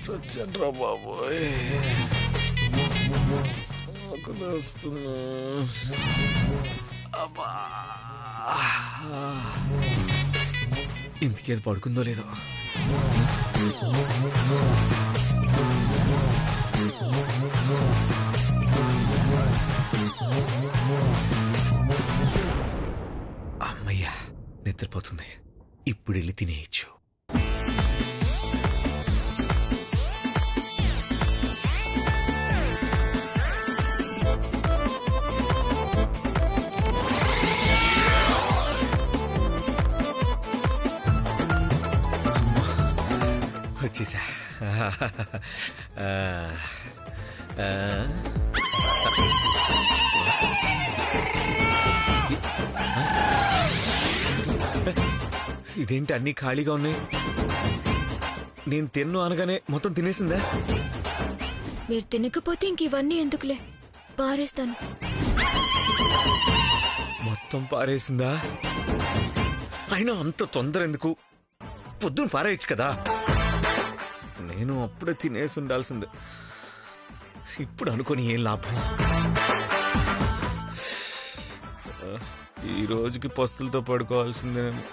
చచ్చండ్రా బాబోయ్, వస్తున్నా. అబ్బా, ఇంటికి అది పడుకుందో లేదో. అమ్మయ్యా, నిద్రపోతుంది. ఇప్పుడు వెళ్ళి తినేయచ్చు. వచ్చేసా. ఇదేంటి అన్నీ ఖాళీగా ఉన్నాయి? నేను తిన్ను అనగానే మొత్తం తినేసిందా? మీరు తినకపోతే ఇంక ఇవన్నీ ఎందుకులే, పారేస్తాను. మొత్తం పారేసిందా? అయినా అంత తొందర ఎందుకు? పొద్దున పారేయచ్చు కదా. నేను అప్పుడే తినేసి ఉండాల్సిందే. ఇప్పుడు అనుకొని ఏం లాభం? ఈ రోజుకి పస్తులతో పడుకోవాల్సిందే నేను.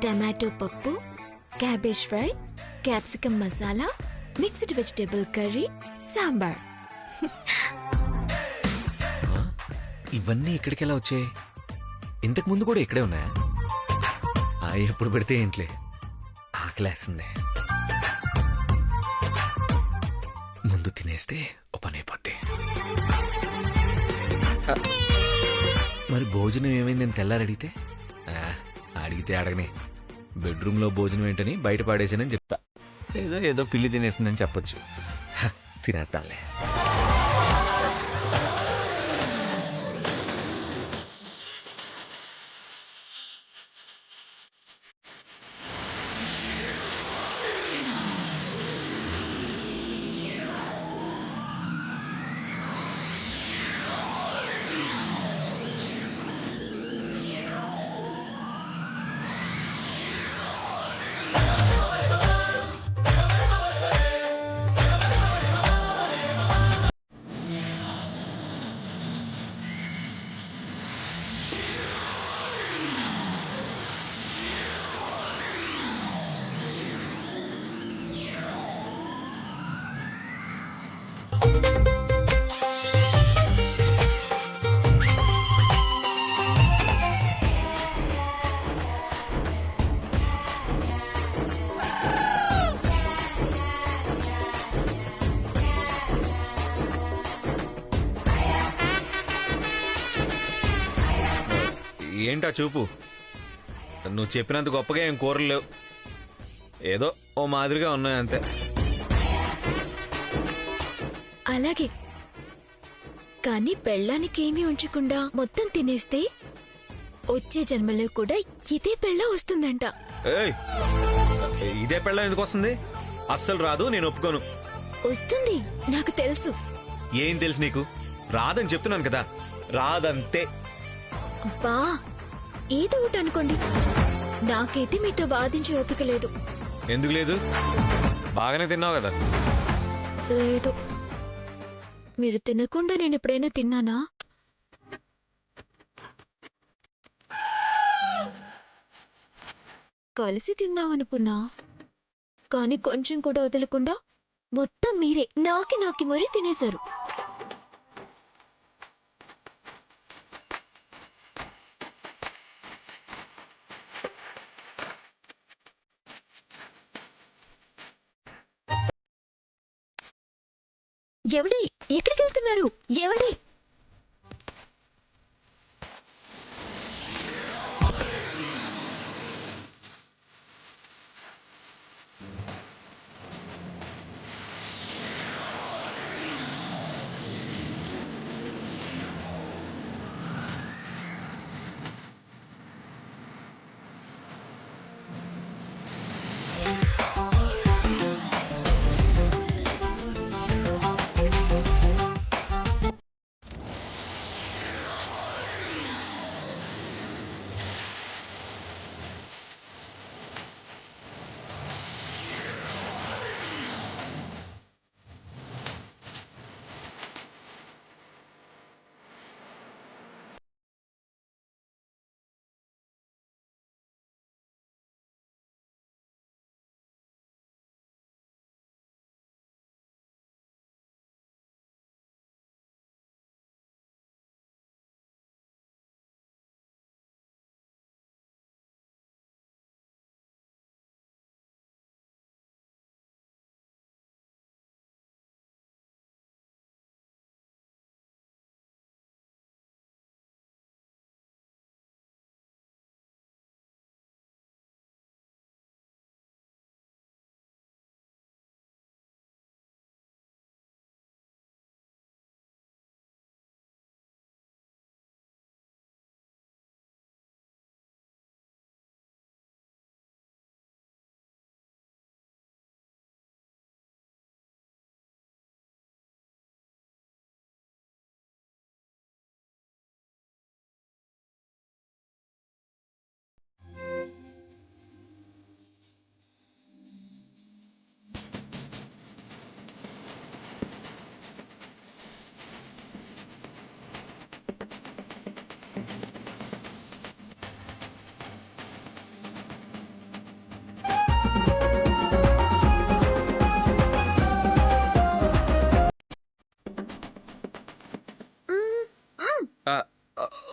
టమాటో పప్పు, cabbage fry, capsicum masala, mixed vegetable curry, sambar. ఇవన్నీ ఇక్కడికి ఎలా వచ్చాయి? ఇంతకు ముందు కూడా ఇక్కడే ఉన్నాయా? ఎప్పుడు పెడితే ఏంట్లే, ఆకలేస్తుంది. ముందు తినేస్తే ఓ పని అయిపోద్ది. మరి భోజనం ఏమైందని తెల్లారడిగితే? అడిగితే అడగనే, బెడ్రూమ్లో భోజనం ఏంటని బయట పాడేసానని చెప్తా. ఏదో ఏదో పిల్లి తినేసిందని చెప్పొచ్చు. తినేస్తాలే. ఏంటా చూపు? నువ్వు చెప్పినంత గొప్పగా ఏం కూరలు లేవు, ఏదో ఓ మాదిరిగా ఉన్నాయి అంతే. అలాగే, కానీ పెళ్ళానికి ఏమీ ఉంచకుండా మొత్తం తినేస్తే వచ్చే జన్మలో కూడా ఇదే పెళ్ళ వస్తుందంట. ఏయ్, ఇదే పెళ్ళం ఎందుకు వస్తుంది? అస్సలు రాదు, నేను ఒప్పుకోను. వస్తుంది, నాకు తెలుసు. ఏం తెలుసు నీకు? రాదని చెప్తున్నాను కదా, రాదంతే. అబ్బా, ఏదో ఒకటి అనుకోండి, నాకైతే మీతో వాదించే ఓపిక లేదు. ఎందుకు లేదు? బాగానే తిన్నావు కదా. లేదు, మీరు తినకుండా నేను ఎప్పుడైనా తిన్నానా? కలిసి తిందామనుకున్నా, కానీ కొంచెం కూడా వదలకుండా మొత్తం మీరే నాకి మరీ తినేశారు. ఎవడి? ఎక్కడికి వెళ్తున్నారు? ఎవడి?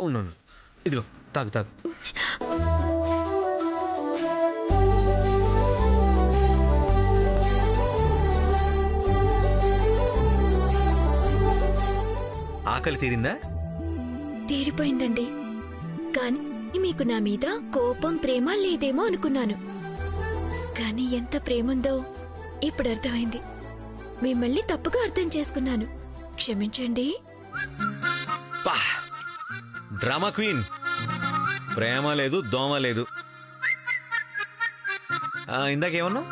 ఉండు ఇదిగో తాగు తాగు. ఆకలి తీరిందా? తీరిపోయిందండి. కానీ మీకు నా మీద కోపం ప్రేమ లేదేమో అనుకున్నాను. కానీ ఎంత ప్రేముందో ఇప్పుడు అర్థమైంది. మిమ్మల్ని తప్పుగా అర్థం చేసుకున్నాను. క్షమించండి. పా డ్రామా క్వీన్. ప్రేమ లేదు దోమ లేదు. ఇందాకేమన్నా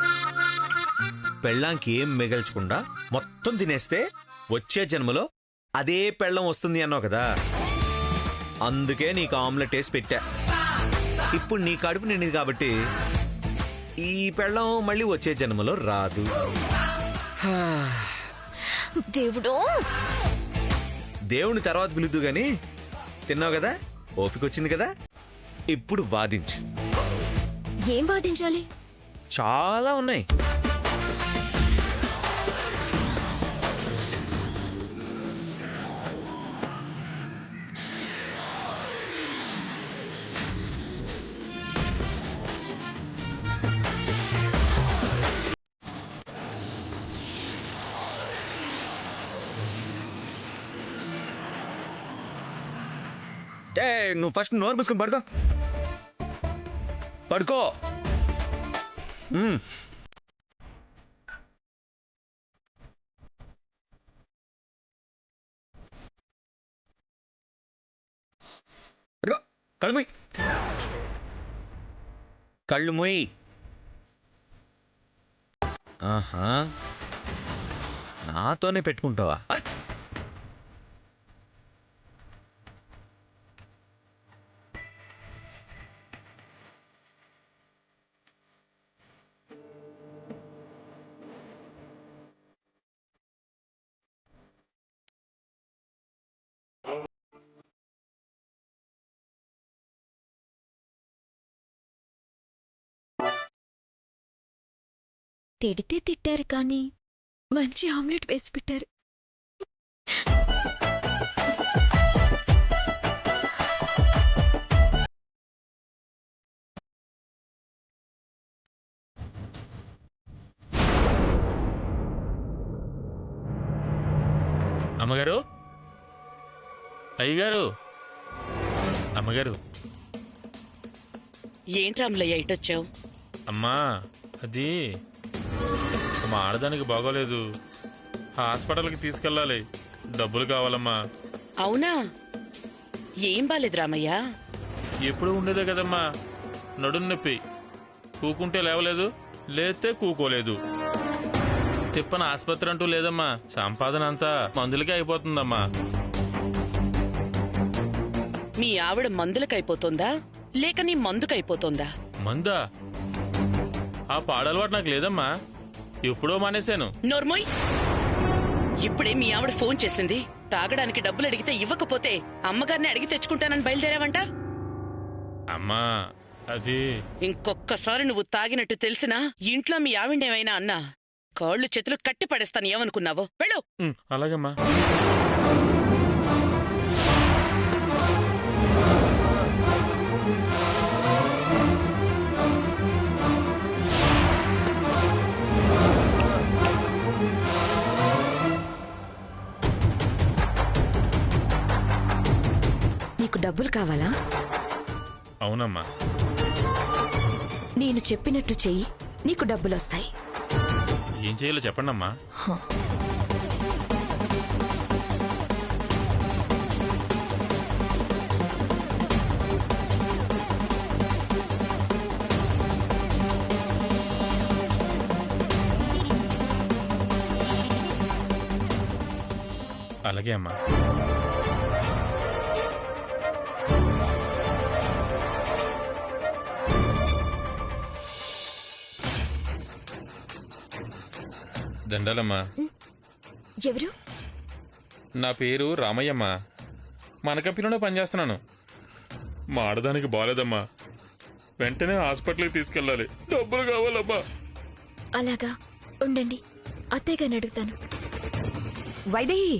పెళ్ళాంకి ఏం మిగల్చకుండా మొత్తం తినేస్తే వచ్చే జన్మలో అదే పెళ్ళం వస్తుంది అన్నావు కదా, అందుకే నీకు ఆమ్లెట్ వేసి పెట్టా. ఇప్పుడు నీ కడుపు నిండింది కాబట్టి ఈ పెళ్ళం మళ్ళీ వచ్చే జన్మలో రాదు. దేవుడు, దేవుని తర్వాత పిలుద్దు గాని తిన్నావు కదా, ఓపిక వచ్చింది కదా, ఇప్పుడు వాదించు. ఏం వాదించాలి? చాలా ఉన్నాయి. నువ్వు ఫస్ట్ నోరు మూసుకొని పడుకో. పడుకో. కళ్ళు మూయి. కళ్ళు మూయి. ఆహా, నాతోనే పెట్టుకుంటావా? తిడితే తిట్టారు కానీ మంచి ఆమ్లెట్ వేసి పెట్టారు. అమ్మగారు, అయ్యగారు, అమ్మగారు. ఏంట్రాములయ్య ఇటొచ్చావు? అమ్మా, అది మా ఆడదానికి బాగోలేదు, హాస్పిటల్కి తీసుకెళ్ళాలి, డబ్బులు కావాలమ్మా. అవునా? ఏం బాలేదు రామయ్య? ఎప్పుడు ఉండేదే కదమ్మా, నడుం నొప్పి. కూకుంటే లేవలేదు, లేతే కూకోలేదు. తిప్పన ఆసుపత్రి అంటూ లేదమ్మా, సంపాదన అంతా మందులకే అయిపోతుందమ్మా. మీ ఆవిడ మందులకైపోతుందా లేక నీ మందుకైపోతుందా? మందా? ఆ పాడలవాటు నాకు లేదమ్మా, ఎప్పుడో మానేశాను. నోర్మోయ్, ఇప్పుడే మీ ఆవిడ ఫోన్ చేసింది. తాగడానికి డబ్బులు అడిగితే ఇవ్వకపోతే అమ్మగారిని అడిగి తెచ్చుకుంటానని బయలుదేరావంట. అమ్మా, అది ఇంకొక్కసారి నువ్వు తాగినట్టు తెలిసినా ఇంట్లో మీ ఆవిడేమైనా అన్నా కాళ్ళు చేతులు కట్టి పడేస్తాను. ఏమనుకున్నావో? వెళ్ళు. అలాగమ్మా. నీకు డబ్బులు కావాలా? అవునమ్మా. నేను చెప్పినట్టు చెయ్యి, నీకు డబ్బులొస్తాయి. ఏం చేయాలో చెప్పండమ్మా. అలాగే అమ్మా. దండాలమ్మా. ఎవరు? నా పేరు రామయ్యమ్మా, మన కంపెనీలో పనిచేస్తున్నాను. మా ఆడదానికి బాలేదమ్మా, వెంటనే హాస్పిటల్కి తీసుకెళ్ళాలి, డబ్బులు కావాలమ్మా. అలాగా, ఉండండి, అత్తయ్యగారిని అడుగుతాను. వైదేహి,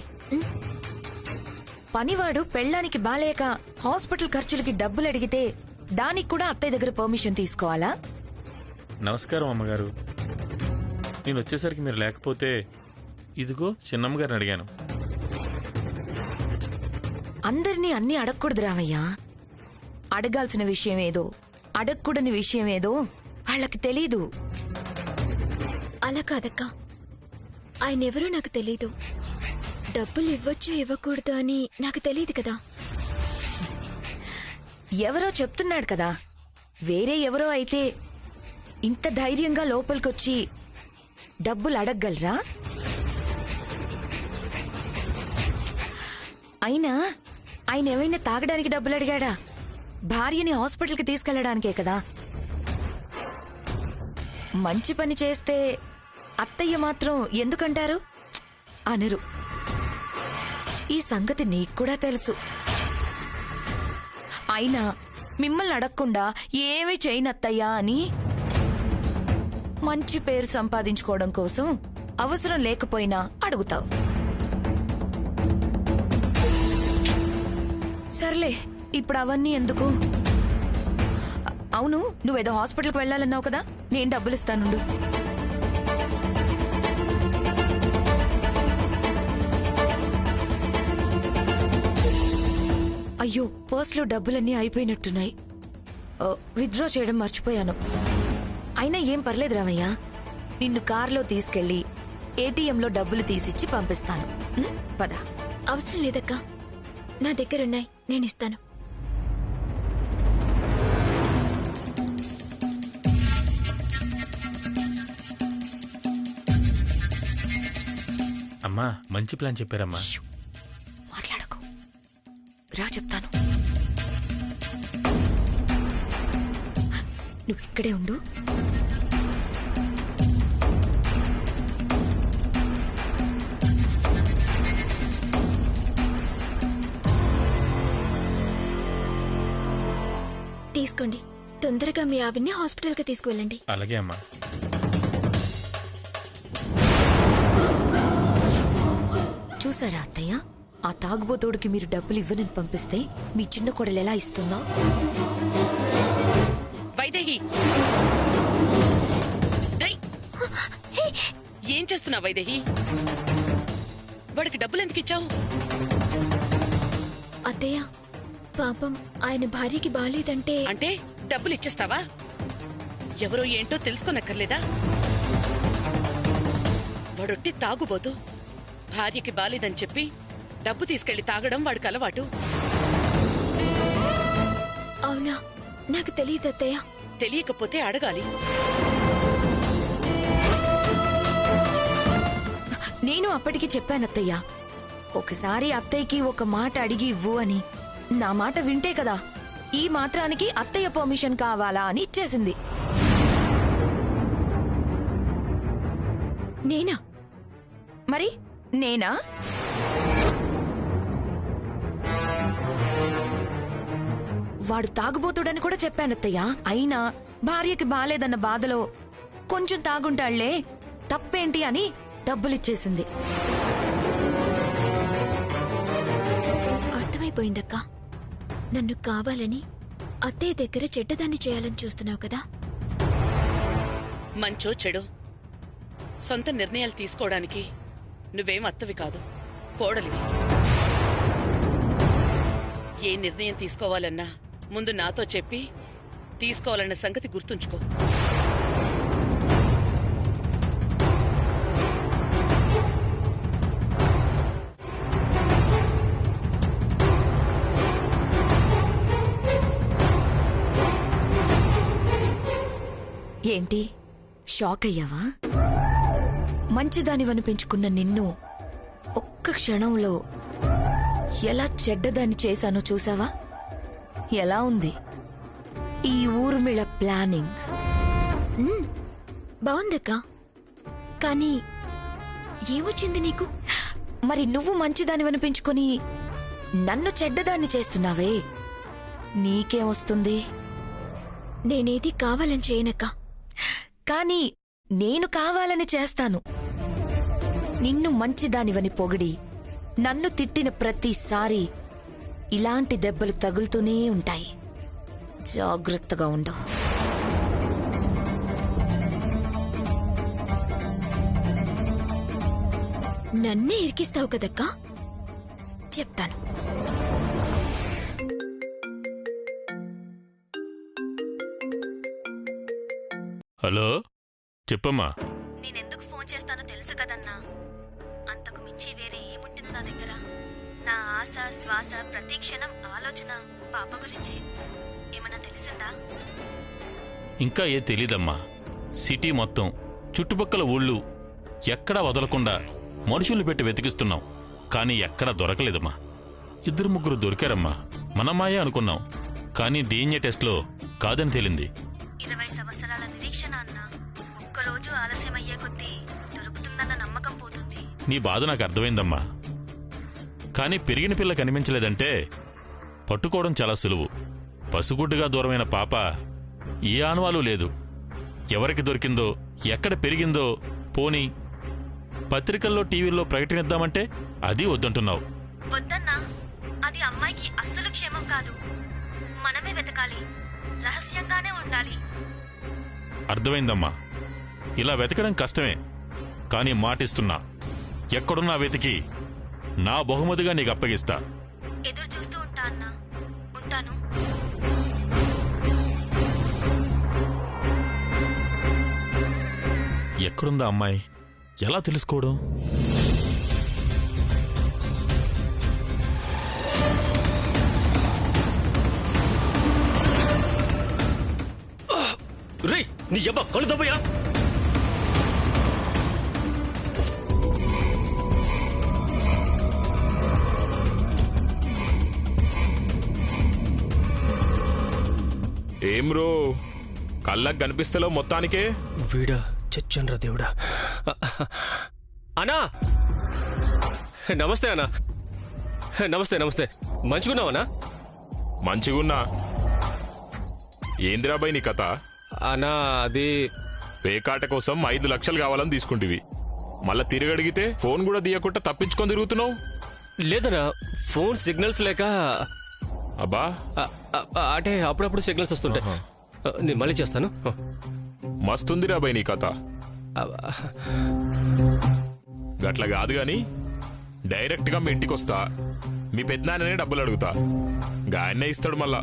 పనివాడు పెళ్ళానికి బాలేక హాస్పిటల్ ఖర్చులకి డబ్బులు అడిగితే దానికి కూడా అత్తయ్య దగ్గర పర్మిషన్ తీసుకోవాలా? నమస్కారం అమ్మగారు. నేను వచ్చేసరికి మీరు లేకపోతే ఇదిగో చిన్నమ్మగారిని అడిగాను. అందరినీ అన్నీ అడగకూడదు రావయ్యా. అడగాల్సిన విషయం ఏదో, అడగకూడని విషయం ఏదో వాళ్ళకి తెలీదు. అలా కాదక్కా, ఆయన ఎవరో నాకు తెలీదు. డబ్బులు ఇవ్వచ్చో ఇవ్వకూడదు అని నాకు తెలియదు కదా. ఎవరో చెప్తున్నాడు కదా. వేరే ఎవరో అయితే ఇంత ధైర్యంగా లోపలికొచ్చి డబ్బులు అడగగలరా? అయినా ఆయన ఏమైనా తాగడానికి డబ్బులు అడిగాడా? భార్యని హాస్పిటల్కి తీసుకెళ్లడానికే కదా. మంచి పని చేస్తే అత్తయ్య మాత్రం ఎందుకంటారు? అనరు. ఈ సంగతి నీకు కూడా తెలుసు. అయినా మిమ్మల్ని అడగకుండా ఏమీ చేయనత్తయ్యా అని మంచి పేరు సంపాదించుకోవడం కోసం అవసరం లేకపోయినా అడుగుతావు. సర్లే, ఇప్పుడు అవన్నీ ఎందుకు? అవును, నువ్వేదో హాస్పిటల్కి వెళ్ళాలన్నావు కదా, నేను డబ్బులు ఇస్తానుండు. అయ్యో, పర్స్లో డబ్బులన్నీ అయిపోయినట్టున్నాయి. విత్డ్రా చేయడం మర్చిపోయాను. అయినా ఏం పర్లేదు రావయ్యా, నిన్ను కార్లో తీసుకెళ్లి ఏటీఎంలో డబ్బులు తీసిచ్చి పంపిస్తాను. పద. అవసరం లేదక్కా, నా దగ్గరున్నాయి, నేను ఇస్తాను. అమ్మా, మంచి ప్లాన్ చెప్పారమ్మా. మాట్లాడకు, రా చెప్తాను. నువ్వు ఇక్కడే ఉండు. తీసుకోండి, తొందరగా మీ ఆవిడ్ని హాస్పిటల్కి తీసుకువెళ్ళండి. అలాగే అమ్మా. చూసారా అత్తయ్య, ఆ తాగుబోతోడికి మీరు డబ్బులు ఇవ్వనని పంపిస్తే మీ చిన్న కొడలు ఎలా ఇస్తుందో? వైదేహి, ఏం చేస్తున్నావు వైదేహి? వాడికి డబ్బులు ఎందుకు ఇచ్చావు? అత్తయ్య, పాపం ఆయన భార్యకి బాలేదంటే. అంటే డబ్బులు ఇచ్చేస్తావా? ఎవరో ఏంటో తెలుసుకోనక్కర్లేదా? వాడొట్టి తాగుబోతూ భార్యకి బాలేదని చెప్పి డబ్బు తీసుకెళ్లి తాగడం వాడికి అలవాటు. అవునా? నాకు తెలియదు అత్తయ్య. తెలియకపోతే అడగాలి. నేను అప్పటికి చెప్పానత్తయ్య, ఒకసారి అత్తయ్యకి ఒక మాట అడిగి ఇవ్వు అని. నా మాట వింటే కదా ఈ మాత్రానికి అత్తయ్య పర్మిషన్ కావాలా అని ఇచ్చేసింది. నేనా? మరి నేనా? వాడు తాగుబోతుడని కూడా చెప్పానత్తయ్య. అయినా భార్యకి బాలేదన్న బాధలో కొంచెం తాగుంటాళ్లే, తప్పేంటి అని డబ్బులిచ్చేసింది. అర్థమైపోయిందక్కా, నన్ను కావాలని అత్తయ్య దగ్గర చెడ్డదాన్ని చేయాలని చూస్తున్నావు కదా. మంచో చెడో సొంత నిర్ణయాలు తీసుకోవడానికి నువ్వేం అత్తవి కాదు, కోడలివి. ఏ నిర్ణయం తీసుకోవాలన్నా ముందు నాతో చెప్పి తీసుకోవాలన్న సంగతి గుర్తుంచుకో. ఏంటి, షాక్ అయ్యావా? మంచిదానివని పెంచుకున్న నిన్ను ఒక్క క్షణంలో ఎలా చెడ్డదాన్ని చేశానో చూసావా? ఎలా ఉంది ఈ ఊర్మిళ ప్లానింగ్? బాగుందక్కా, కానీ ఏమొచ్చింది నీకు? మరి నువ్వు మంచిదానివని పెంచుకొని నన్ను చెడ్డదాన్ని చేస్తున్నావే, నీకేమొస్తుంది? నేనేది కావాలని చేయనక్కా. కానీ నేను కావాలని చేస్తాను. నిన్ను మంచిదానివని పొగిడి నన్ను తిట్టిన ప్రతిసారి ఇలాంటి దెబ్బలు తగులుతూనే ఉంటాయి. జాగ్రత్తగా ఉండు. నన్నే ఇరికిస్తావు కదక్కా, చెప్తాను. హలో, చెప్పమ్మా. నేనెందుకు ఫోన్ చేస్తానో తెలుసు కదన్నా. అంతకు మించి వేరే ఏముంటుంది నా దగ్గర? నా ఆశ శ్వాస ప్రతి క్షణం ఆలోచన పాప గురించే. ఏమన్నా తెలిసిందా? ఇంకా ఏ తెలీదమ్మా. సిటీ మొత్తం, చుట్టుపక్కల ఊళ్ళు ఎక్కడా వదలకుండా మనుషుల్ని పెట్టి వెతికిస్తున్నాం. కానీ ఎక్కడా దొరకలేదమ్మా. 2-3 దొరికారమ్మా. మనమ్మాయే అనుకున్నాం. కానీ DNA టెస్ట్లో కాదని తేలింది. 20 సంవత్సరాల నిరీక్షణ అన్నా. ఒక్కరోజు ఆలస్యమయ్యే కొద్దీ దొరుకుతుందన్న నమ్మకం పోతుంది. నీ బాధ నాకు అర్థమైందమ్మా. కానీ పెరిగిన పిల్ల కనిపించలేదంటే పట్టుకోవడం చాలా సులువు. పసుగుడ్డుగా దూరమైన పాప ఏ ఆనవాలు లేదు. ఎవరికి దొరికిందో, ఎక్కడ పెరిగిందో పోనీ పత్రికల్లో టీవీల్లో ప్రకటనిద్దామంటే అది వద్దంటున్నావు. వద్దన్నా, అది అమ్మాయికి అస్సలు క్షేమం కాదు. మనమే వెతకాలి, రహస్యంగానే ఉండాలి. అర్థమైందమ్మా. ఇలా వెతకడం కష్టమే. కానీ మాటిస్తున్నా, ఎక్కడున్నా వెతికి నా బహుమతిగా నీకు అప్పగిస్తా. ఎదురు చూస్తూ ఉంటా అన్నా. ఉంటాను. ఎక్కడుందా అమ్మాయి? ఎలా తెలుసుకోవడం? రే నీ అబ్బా కళ్ళు దబ్బయ్యా. ఏం రో కళ్ళకు కనిపిస్తలో మొత్తానికే? వీడా చచ్చన్రా దేవుడా. అన్నా నమస్తే అన్నా. నమస్తే నమస్తే. మంచిగున్నావనా? మంచిగున్నా. ఏందిరాబాయ్ నీ కథ? అన్నా అది పేకాట కోసం 5 లక్షలు కావాలని తీసుకుంటివి. మళ్ళా తిరిగడిగితే ఫోన్ కూడా తీయకుండా తప్పించుకొని తిరుగుతున్నావు. లేదనా, ఫోన్ సిగ్నల్స్ లేక. అబ్బా అంటే అప్పుడప్పుడు సిగ్నల్స్ వస్తుంటాయి. నేను మళ్ళీ చేస్తాను. మస్తుందిరాబాయ్ నీ కథ. గట్ల కాదు గాని డైరెక్ట్ గా మీ ఇంటికి వస్తా. మీ పెద్దనాన్ననే డబ్బులు అడుగుతా. గాయన్నే ఇస్తాడు మళ్ళా.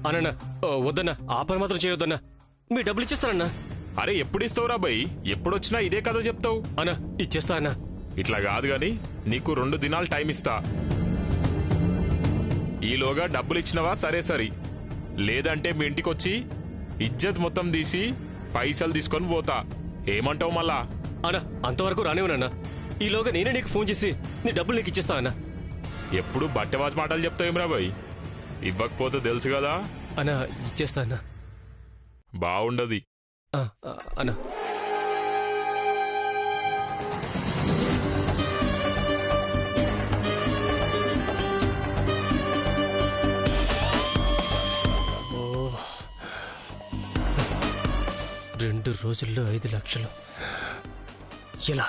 అన్న వద్దన్నా, ఆ పని మాత్రం చేయొద్దన్నా. మీ డబ్బులు ఇచ్చేస్తానన్నా. అరే ఎప్పుడు ఇస్తావురా బాయ్? ఎప్పుడొచ్చినా ఇదే కథ చెప్తావు. అన్నా ఇచ్చేస్తా అన్నా. ఇట్లా కాదు గాని నీకు 2 దినాలు టైం ఇస్తా. ఈలోగా డబ్బులు ఇచ్చినవా సరే సరి, లేదంటే మీ ఇంటికొచ్చి ఇజ్జత్ మొత్తం తీసి పైసలు తీసుకొని పోతా. ఏమంటావు మళ్ళా? అన్నా అంతవరకు రానివ్వనన్నా. ఈలోగా నేనే నీకు ఫోన్ చేసి నీ డబ్బులు నీకు ఇచ్చేస్తా అన్నా. ఎప్పుడు బట్టెవాజ్ మాటలు చెప్తావేమ్రా బాయ్? ఇవ్వకపోతే తెలుసు కదా. అన్నా ఇచ్చేస్తా అన్నా. బాగుండది. అన్నా ఓ 2 రోజుల్లో 5 లక్షలు ఎలా?